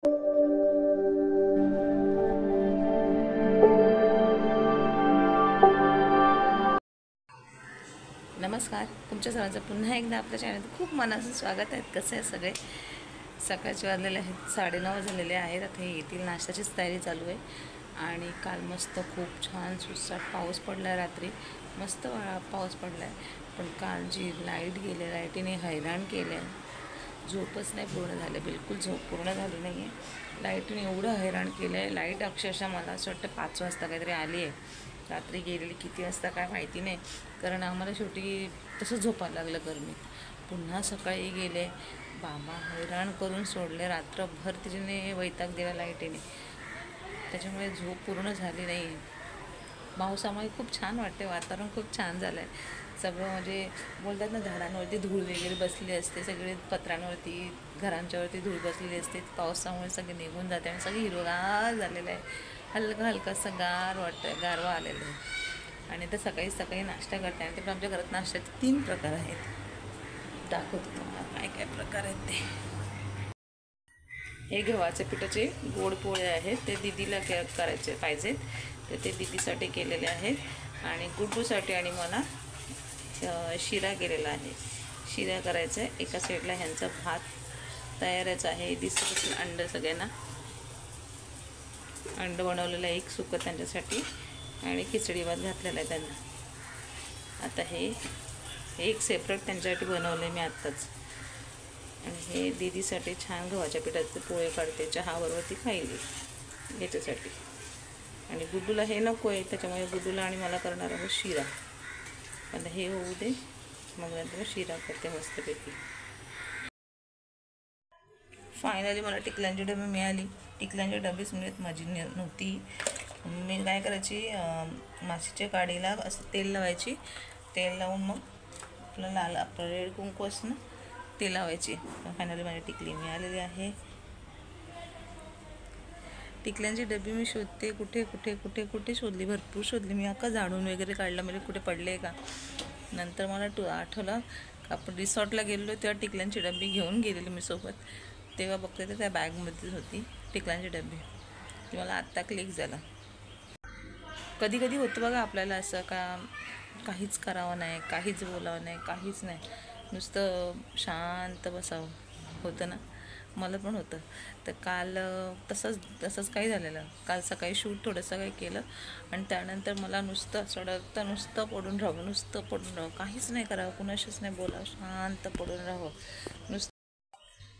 नमस्कार, तुमच्या सर्वांचं पुन्हा एकदा आपल्या चॅनलवर खूप मनाचं स्वागत आहे. कसे आहे सगळे? सकाळचे वाजलेले आहेत 9:30 झालेले आहेत. आता हे येतील, नाश्त्याचीच तयारी चालू आहे. आणि काल मस्त खूप छान सुसाट पाऊस पडला आहे. रात्री मस्त पाऊस पडला आहे. पण काल जी लाईट गेली, लाईटीने हैराण केलं आहे. झोपच नाही पूर्ण झालं, बिलकुल झोप पूर्ण झाली नाही आहे. लाईटीने एवढं हैराण केलं आहे. लाईट अक्षरशः मला असं वाटतं 5 वाजता काहीतरी आली आहे. रात्री गेलेली किती वाजता काय माहिती नाही, कारण आम्हाला शेवटी तसंच झोपायला लागलं गरमीत. पुन्हा सकाळी गेले, बाबा हैराण करून सोडले. रात्रभर तिने वैताग दिला लाईटीने, त्याच्यामुळे झोप पूर्ण झाली नाही. पावसामुळे खूप छान वाटते, वातावरण खूप छान झालं आहे. सगळं म्हणजे बोलतात ना, झाडांवरती धूळ वगैरे बसली असते, सगळे पत्रांवरती घरांच्यावरती धूळ बसलेली असते. पावसामुळे सगळे निघून जाते आणि सगळं हिरवगार झालेलं आहे. हलका हलकासा गार वाटतं, गारवा आलेलं आहे. आणि तर सकाळी सकाळी नाश्ता करते. आणि ते पण आमच्या घरात नाश्त्याचे 3 प्रकार आहेत. दाखवते तुम्हाला काय काय प्रकार आहेत ते. हे गव्हाच्या पिठाचे गोड पोळे आहेत, ते दीदीला करायचे पाहिजेत, तर ते दीदीसाठी केलेले आहेत. आणि गुड्डूसाठी आणि मला शिरा केलेला आहे. शिरा करायचा आहे. एका साईडला ह्यांचा भात तयारच आहे. दिसत अंड सगळ्यांना अंड बनवलेलं आहे, एक सुकं त्यांच्यासाठी, आणि खिचडी भात घातलेला आहे त्यांना. आता हे एक सेपरेट त्यांच्यासाठी बनवलं आहे मी आत्ताच. आणि हे दीदीसाठी छान गव्हाच्या पिठाचे पोळे काढते, चहाबरोबर ती खायली याच्यासाठी. आणि गुड्डूला हे नको आहे, त्याच्यामुळे गुड्डूला आणि मला करणार आहोत शिरा. आता हे होऊ दे, मग नंतर शिरा करते मस्तपैकी. फायनली मला टिकल्यांची डबी मिळाली. टिकल्यांची डबीच मिळत माझी नव्हती. मी काय करायची, माशीच्या काडीला असं तेल लावायची. तेल लावून मग आपलं रेड कुंकू असं ना, ते लावायची. फायनली माझी टिकली मिळालेली आहे. टिकल्यांची डबी मी शोधते, कुठे कुठे कुठे कुठे शोधली, भरपूर शोधली मी. अख्खा झाडून वगैरे काढलं, म्हणजे कुठे पडले का. नंतर मला आठवलं, आपण रिसॉर्टला गेलो तेव्हा टिकल्यांची डबी घेऊन गेलेली मी सोबत. तेव्हा बघते तर त्या बॅगमध्येच होती टिकल्यांची डबी. ती मला आत्ता क्लिक झालं. कधी कधी होतं बघा आपल्याला असं का, काहीच करावं नाही, काहीच बोलावं नाही, काहीच नाही, नुसतं शांत बसावं होतं ना. मला पण होतं. तर काल तसंच काही झालेलं. काल सकाळी शूट थोडंसं काही केलं, आणि त्यानंतर मला नुसतं असं वाटतं, नुसतं पडून राहावं, काहीच नाही करावं, कुणाशीच नाही बोलावं, शांत पडून राहावं,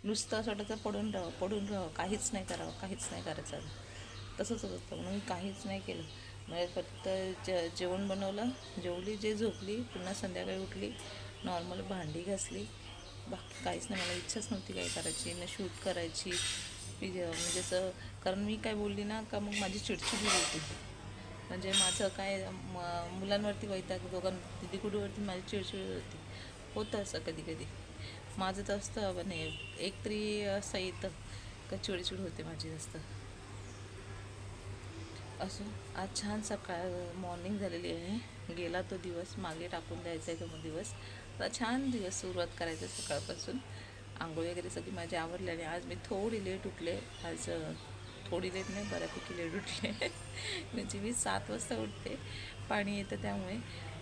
नुसतं असं वाटतं पडून राहावं, काहीच नाही करावं, काहीच नाही करायचं. तसंच होतं. म्हणून मी काहीच नाही केलं. म्हणजे फक्त जेवण बनवलं, जेवली, जे झोपली, पुन्हा संध्याकाळी उठली, नॉर्मल भांडी घासली, बाकी काहीच नाही. मला इच्छाच नव्हती काही करायची, ना शूट करायची. म्हणजे असं, कारण मी काय बोलली ना का मग माझी चिडचिड होती. म्हणजे माझं काय, मुलांवरती वैताग, दिदी कुडूवरती माझी चिडचिड होती. होतं असं कधी कधी माझं तर असतं. पण एक तरी असं येतं का चिडचिड होते माझी जास्त. असं आज छान मॉर्निंग झालेली आहे. गेला तो दिवस मागे टाकून द्यायचा आहे. तो दिवस आता छान दिवस सुरुवात करायचं सकाळपासून. आंघोळ वगैरे सगळी माझी आवरली. आणि आज मी थोडी लेट उठले. आज थोडी लेट नाही, बऱ्यापैकी लेट उठले. म्हणजे मी 7 वाजता उठते, पाणी येतं त्यामुळे.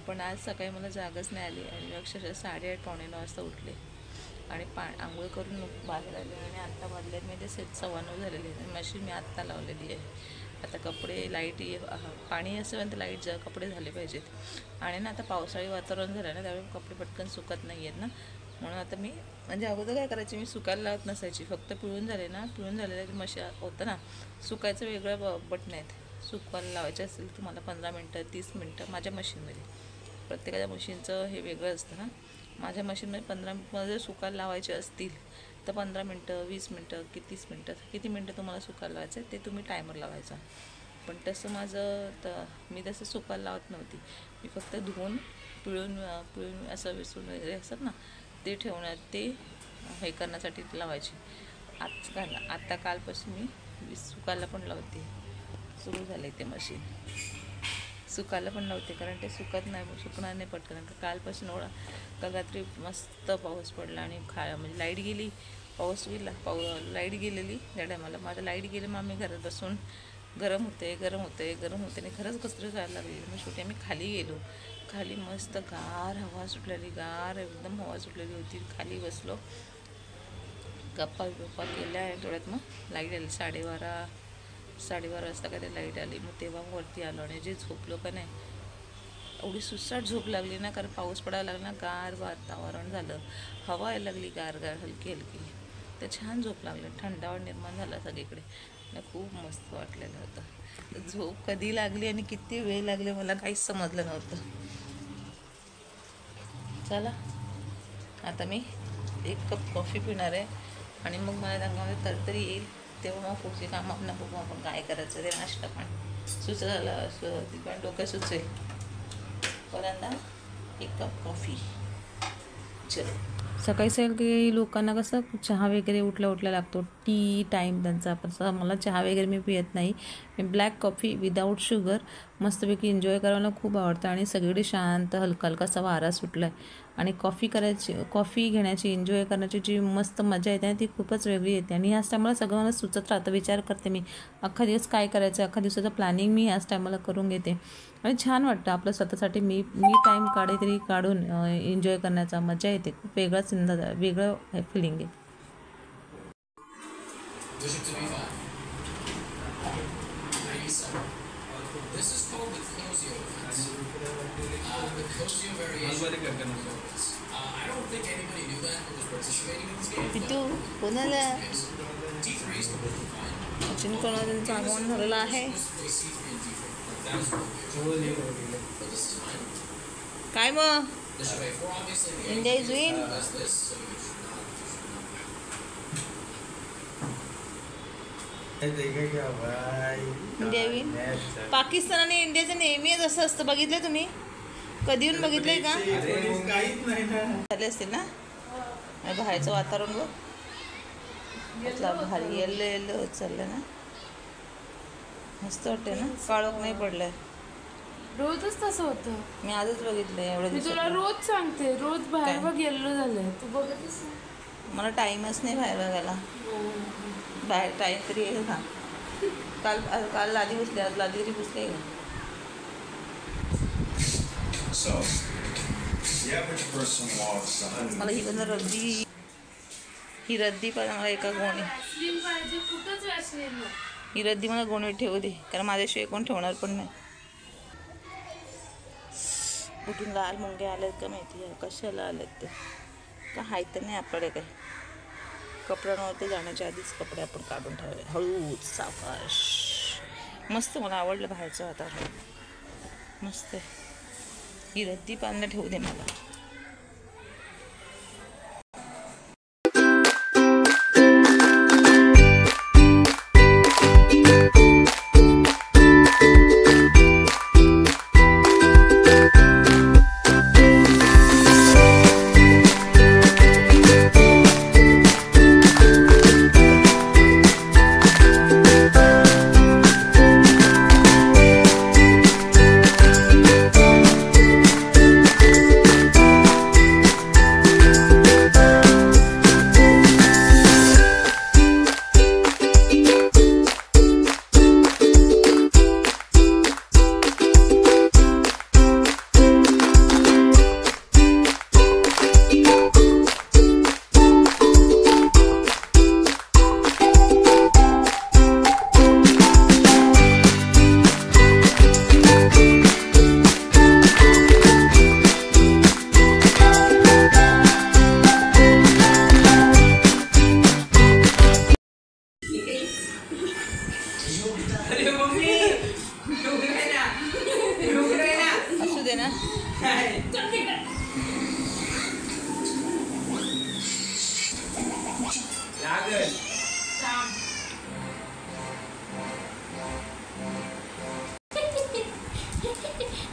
पण आज सकाळी मला जागच नाही आली, आणि अक्षरशः 8:30 पावणे 9 वाजता उठले. आणि आंघोळ करून बाहेर आले. आणि आत्ता वाजल्यात म्हणजे 9:15 झालेले आहे. मशीन मी आत्ता लावलेली आहे. आता कपडे, लाईट पाणी असेल तर लाईट कपडे झाले पाहिजेत. आणि ना आता पावसाळी वातावरण झालं ना, त्यामुळे कपडे पटकन सुकत नाही आहेत ना. म्हणून आता मी, म्हणजे अगोदर काय करायची, मी सुकायला लावत नसायची. फक्त पिळून झालेलं मशीन होतं ना, सुकायचं वेगळं बटन आहेत. सुकवायला लावायचं असेल तर मला 15 मिनटं 30 मिनटं माझ्या मशीनमध्ये. प्रत्येकाच्या मशीनचं हे वेगळं असतं ना. माझ्या मशीनमध्ये 15 मिनटं जर सुकायला लावायचे असतील तर 15 मिनटं, 20 मिनटं की 30 मिनटं, किती मिनटं तुम्हाला सुकायला लावायचं ते तुम्ही टायमर लावायचा. पण तसं माझं मी तसं सुकायला लावत नव्हती. मी फक्त धुवून पिळून असं विसरून वगैरे असतात ना, ते ते हे करण्यासाठी लावायची. आत्ता कालपासून मी सुकायला पण लावते. सुरू झालं ते मशीन. सुकायला पण लावते, कारण ते सुकणार नाही पटकन. कालपासून काल रात्री मस्त पाऊस पडला, आणि म्हणजे लाईट गेली, पाऊस गेला, लाईट गेलेली त्या टायमाला. माझं लाईट गेली, मग आम्ही घरात बसून गरम होते आणि खरंच कसरत करायला लागली. मग शेवटी आम्ही खाली गेलो. खाली मस्त गार हवा सुटलेली, गार एकदम हवा सुटलेली होती. खाली बसलो, गप्पा केल्या. आणि थोड्यात मग लाईट आली. 12:30 वाजता काय ते लाईट आली. मग तेव्हा वरती आलो आणि जे झोपलो का नाही, एवढी सुसाट झोप लागली ना, कारण पाऊस पडायला लागला, गार वातावरण झालं, हवा यायला लागली गार हलकी तर छान झोप लागली. थंडावा निर्माण झाला सगळीकडे. खूप मस्त वाटलेलं होतं. झोप कधी लागली आणि किती वेळ लागले मला काहीच समजलं नव्हतं. चला आता मी 1 कप कॉफी पिणार आहे आणि मग मला अंगामध्ये तरतरी येईल. तेव्हा मग पुढची कामं आपण काय करायचं ते नाश्ता पण सुचलं, ती पण डोकं सुचेल. पहिल्यांदा 1 कप कॉफी. चलो. सकाळी लोकांना कसं चहा वगैरे उठल्या लागतो, टी टाईम त्यांचा. पण मला चहा वगैरे मी पित नाही. मी ब्लॅक कॉफी विदाऊट शुगर मस्तपैकी एन्जॉय करायला खूप आवडतं. आणि सगळीकडे शांत हलका हलकासा वारा सुटला आहे आणि कॉफी घेण्याची, एन्जॉय करण्याची जी मस्त मजा येते ती खूपच वेगळी येते. आणि ह्याच टायमाला सगळं मला सुचत राहतं, विचार करते मी अख्खा दिवस काय करायचं, अख्खा दिवसाचं प्लॅनिंग मी ह्याच टायमाला करून घेते. आणि छान वाटतं आपलं स्वतःसाठी मी टाईम काढून एन्जॉय करण्याचा मजा येते. खूप वेगळं फिलिंग आहे. This is called the Cosio effect. The Cosio variation. I don't think anybody knew that who was participating in this game. D3 is completely fine. आगमन झालेलं आहे. काय मग India is win. India win. Pakistan आणि इंडियाचं नेहमीच असं असतं. बघितलं तुम्ही कधी येऊन बघितलंय का? झाले असतील ना. बाहेरचं वातावरण बघ, भारी येल्लो चाललं ना, मस्त वाटतंय ना. काळोख नाही पडलाय. रोजच तसं होतं. मी आजच बघितलंय एवढं. मी तुला रोज सांगते, रोज बाहेर बघ येल्लो झालंय. तू बघतच मला टाईमच नाही बाहेर बघायला. बाहेर टाईम तरी येईल का? काल लादी बसली, आज लादी तरी बसली आहे का? मला ही रद्दी पण मला एका गोणी, ही रद्दी मला गोणी ठेवू दे, कारण माझ्याशिवाय कोण ठेवणार पण नाही. कुठून लाल मुंगे आलेत का माहिती आहे, कशाला आलेत ते का हाय तर नाही आपल्याकडे काही. कपड्यांवरती जाण्याच्या आधीच कपडे आपण काढून ठेवले हळूच सावकाश. मस्त मला आवडलं बाहेरचं वातावरण, मस्त आहे. ही रद्दी पानं ठेवू दे मला. असू दे ना.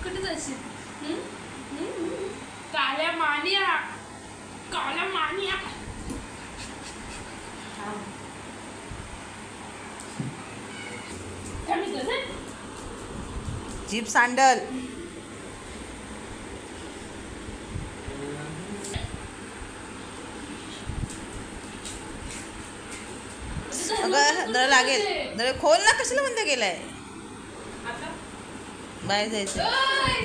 कुठे जाशील? काल्या मानिया, काल्या मानिया. Jeep sandal. अगं दर लागेल, दर खोल ना, कशाला बंद केलाय? आता बाहेर जायचं. ओय!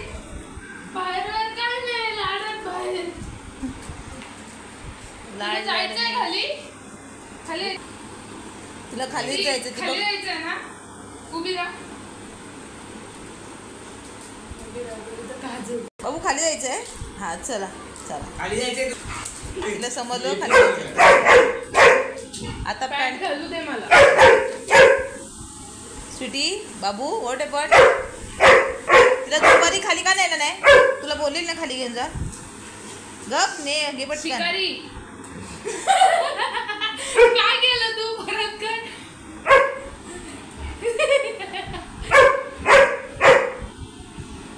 बाहेर काय नाही लाडात बाहेर लाड जायचंय खाली खाली तुला खाली जायचं ती खाली बघ. जायचंय ना. उभी राहा. बाबू खाली जायचंय. हा चला चला, खाली जायचंय. तिला समजलं खाली जायचं. आता पॅन्ट पॅन्ट घालू दे मला. स्वीटी बाबू वॉट एपट, तिला दुपारी खाली का नेलं नाही? तुला बोलेल ना खाली घेऊन जा. गप ने घे पटकन. शिकारी काय केलं तू? परत कर.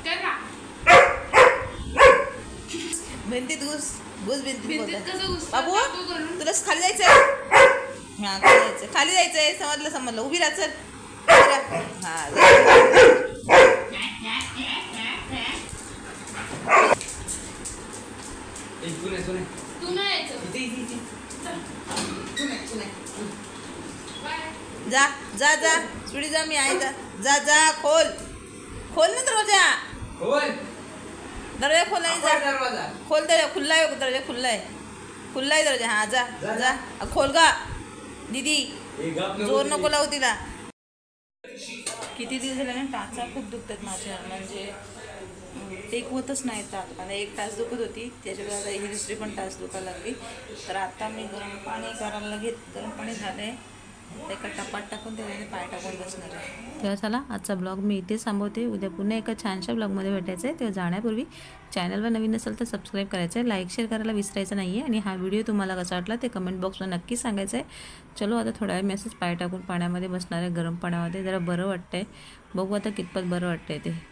कर ना. भिंतीत घुस घुस भिंतीत भिंतीत बोलत. कसं घुसतं? बाबू टाकू करून. तुला खाली जायचंय. हा खाली जायचंय, खाली जायचंय. समजलं समजलं. उभी राहा चल. उभी राहा. हा तू नाही यायचं. बाय. जा जा जा स्वीटी जा, मी आहे. जा जा जा, खोल खोल ना दरवाजा. दरवाजा खोल नाही. जा खोल दरवाजा. खुल्ला आहे दरवाजा, खुल्ला आहे. खुल्ला आहे दरवाजा. हा जा जा खोल गा दीदी. जोर नको लावू तिला. किती दिवस झाले ना, टाचा खूप दुखतात माझ्या. म्हणजे टेक होतच नाही. टाच मला 1 तास दुखत होती, त्याच्यामुळे आता ही दुसरी पण तास दुखायला लागली. तर आता मी गरम पाणी करायला गरम पाणी झालं आहे, एका टपात टाकून त्याच्याने पाय टाकून बसणार आहे. तेव्हा चला आजचा ब्लॉग मी इथेच थांबवते. उद्या पुन्हा एका छानशा ब्लॉगमध्ये भेटायचं आहे. तेव्हा जाण्यापूर्वी चॅनलवर नवीन असेल तर सबस्क्राईब करायचं आहे, लाईक शेअर करायला विसरायचं नाही आहे. आणि हा व्हिडिओ तुम्हाला कसा वाटला ते कमेंट बॉक्सवर नक्की सांगायचं आहे. चलो आता थोड्या वेळ मेसेज पाय टाकून पाण्यामध्ये बसणार आहे, गरम पाण्यामध्ये. जरा बरं वाटतं आहे. बघू आता कितपत बरं वाटतं आहे ते.